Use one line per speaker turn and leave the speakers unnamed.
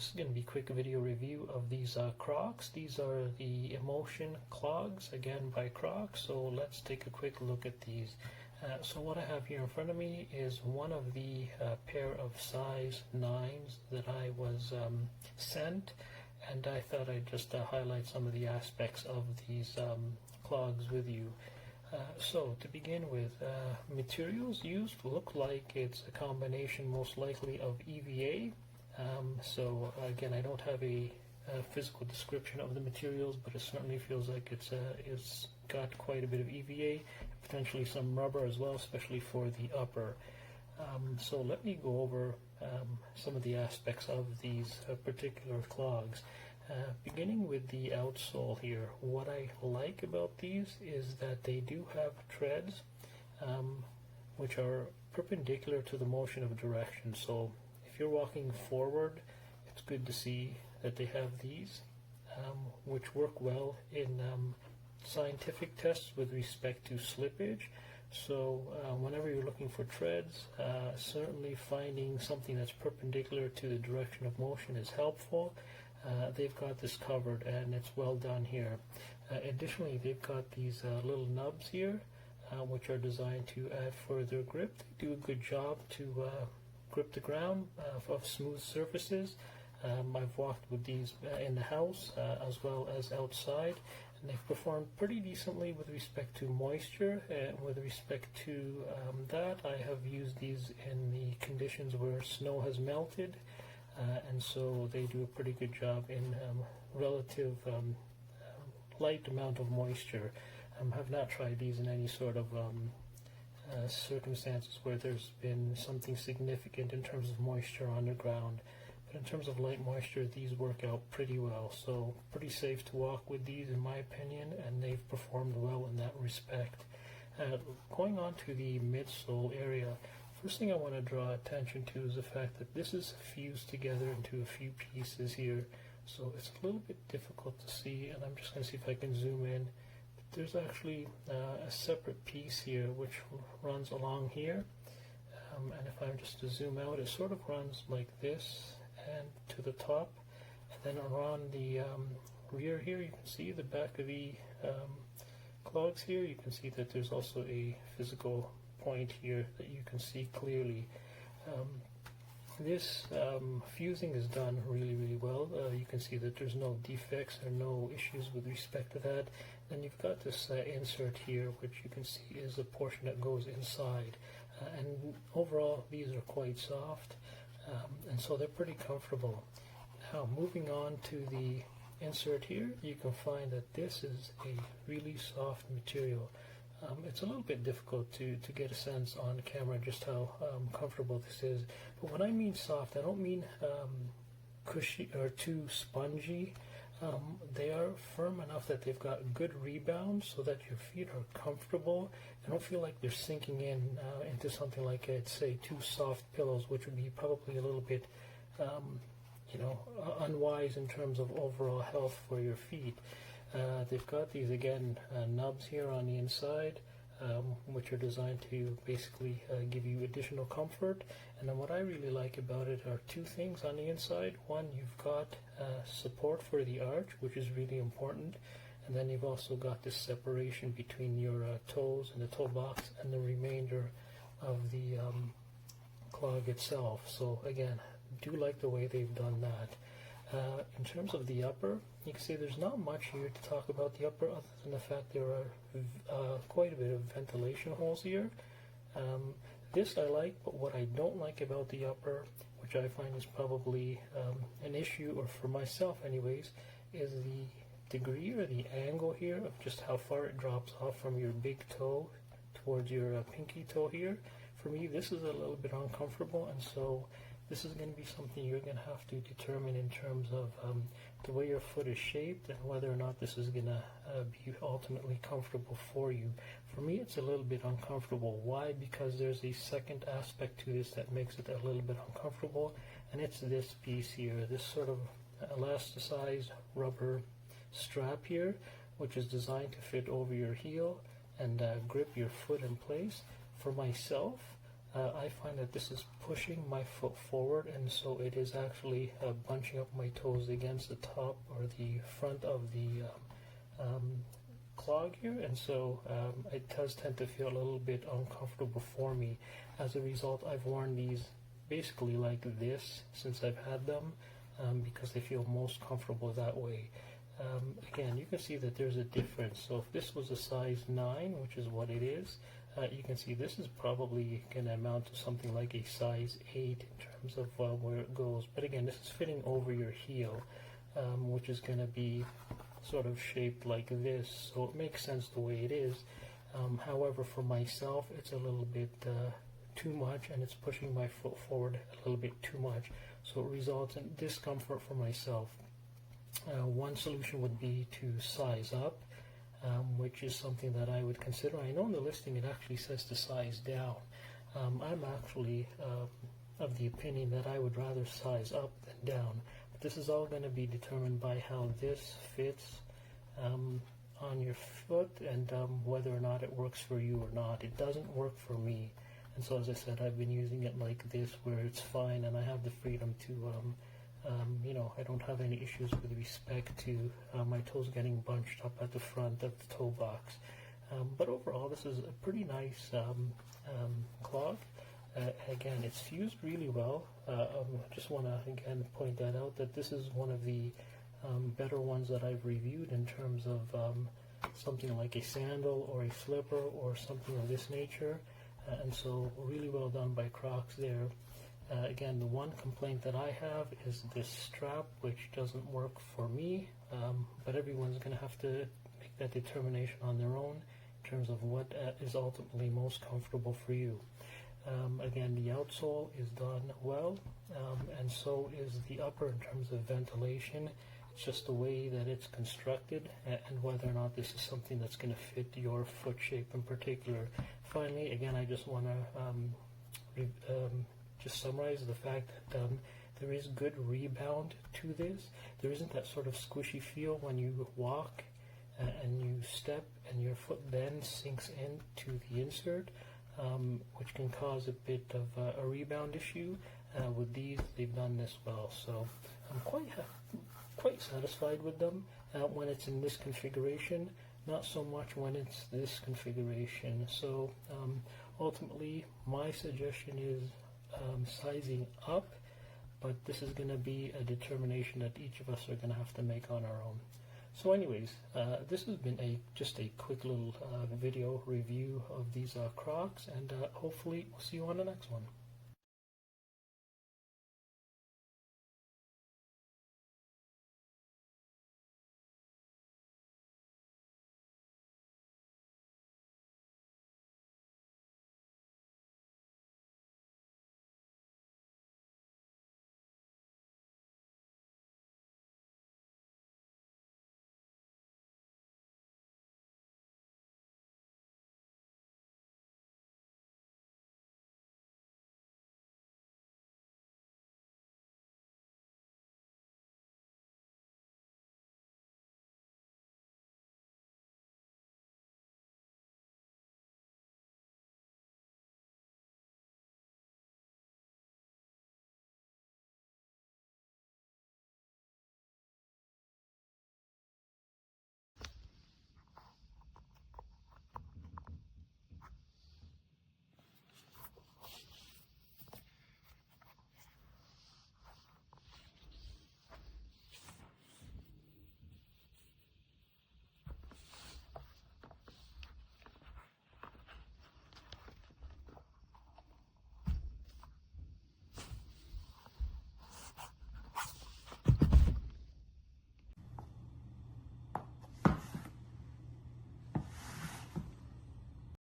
This is going to be a quick video review of these Crocs. These are the Inmotion Clogs, again by Crocs. So let's take a quick look at these. So what I have here in front of me is one of the pair of size 9s that I was sent, and I thought I'd just highlight some of the aspects of these clogs with you. So to begin with, materials used look like it's a combination most likely of EVA. So again, I don't have a physical description of the materials, but it certainly feels like it's got quite a bit of EVA, potentially some rubber as well, especially for the upper. So let me go over some of the aspects of these particular clogs. Beginning with the outsole here, what I like about these is that they do have treads which are perpendicular to the motion of direction. So if you're walking forward, it's good to see that they have these, which work well in scientific tests with respect to slippage. So whenever you're looking for treads, certainly finding something that's perpendicular to the direction of motion is helpful. They've got this covered, and it's well done here. Additionally, they've got these little nubs here, which are designed to add further grip. They do a good job to grip the ground of smooth surfaces. I've walked with these in the house as well as outside, and they've performed pretty decently with respect to moisture. With respect to that, I have used these in the conditions where snow has melted, and so they do a pretty good job in relative light amount of moisture. Have not tried these in any sort of circumstances where there's been something significant in terms of moisture on the ground. But in terms of light moisture, these work out pretty well. So pretty safe to walk with these in my opinion, and they've performed well in that respect. Going on to the midsole area, first thing I want to draw attention to is the fact that this is fused together into a few pieces here. So it's a little bit difficult to see, and I'm just going to see if I can zoom in. There's actually a separate piece here which runs along here, and if I'm just to zoom out, it sort of runs like this and to the top, and then around the rear here you can see the back of the clogs here. You can see that there's also a physical point here that you can see clearly. This fusing is done really well. You can see that there's no defects or no issues with respect to that. Then you've got this insert here, which you can see is a portion that goes inside, and overall these are quite soft, and so they're pretty comfortable. Now moving on to the insert here, you can find that this is a really soft material. It's a little bit difficult to get a sense on camera just how comfortable this is. But when I mean soft, I don't mean cushy or too spongy. They are firm enough that they've got good rebound so that your feet are comfortable. I don't feel like they're sinking in into something like, I'd say, too soft pillows, which would be probably a little bit unwise in terms of overall health for your feet. They've got these, again, nubs here on the inside, which are designed to basically give you additional comfort. And then what I really like about it are two things on the inside. One, you've got support for the arch, which is really important. And then you've also got this separation between your toes and the toe box and the remainder of the clog itself. So again, do like the way they've done that. In terms of the upper, you can see there's not much here to talk about the upper, other than the fact there are quite a bit of ventilation holes here. This I like, but what I don't like about the upper, which I find is probably an issue, or for myself anyways, is the degree or the angle here of just how far it drops off from your big toe towards your pinky toe here. For me, this is a little bit uncomfortable, and so this is going to be something you're going to have to determine in terms of the way your foot is shaped and whether or not this is going to be ultimately comfortable for you. For me, it's a little bit uncomfortable. Why? Because there's a second aspect to this that makes it a little bit uncomfortable, and it's this piece here, this sort of elasticized rubber strap here, which is designed to fit over your heel and grip your foot in place. For myself, I find that this is pushing my foot forward, and so it is actually bunching up my toes against the top or the front of the clog here, and so it does tend to feel a little bit uncomfortable for me. As a result, I've worn these basically like this since I've had them, because they feel most comfortable that way. Again, you can see that there's a difference. So if this was a size 9, which is what it is, you can see this is probably going to amount to something like a size 8 in terms of where it goes. But again, this is fitting over your heel, which is going to be sort of shaped like this, so it makes sense the way it is. However, for myself, it's a little bit too much, and it's pushing my foot forward a little bit too much, so it results in discomfort for myself. One solution would be to size up, which is something that I would consider. I know in the listing it actually says to size down. I'm actually of the opinion that I would rather size up than down. But this is all going to be determined by how this fits on your foot, and whether or not it works for you or not. It doesn't work for me, and so as I said, I've been using it like this, where it's fine, and I have the freedom to you know, I don't have any issues with respect to my toes getting bunched up at the front of the toe box. But overall, this is a pretty nice clog. Again, it's fused really well. I just want to again point that out, that this is one of the better ones that I've reviewed in terms of something like a sandal or a slipper or something of this nature. And so really well done by Crocs there. Again, the one complaint that I have is this strap, which doesn't work for me, but everyone's going to have to make that determination on their own in terms of what is ultimately most comfortable for you. Again, the outsole is done well, and so is the upper in terms of ventilation. It's just the way that it's constructed, and whether or not this is something that's going to fit your foot shape in particular. Finally, again, I just want to just summarize the fact that there is good rebound to this. There isn't that sort of squishy feel when you walk and you step and your foot then sinks into the insert, which can cause a bit of a rebound issue. With these, they've done this well, so I'm quite satisfied with them when it's in this configuration, not so much when it's this configuration. So ultimately, my suggestion is sizing up, but this is going to be a determination that each of us are going to have to make on our own. So anyways, this has been just a quick little video review of these Crocs, and hopefully we'll see you on the next one.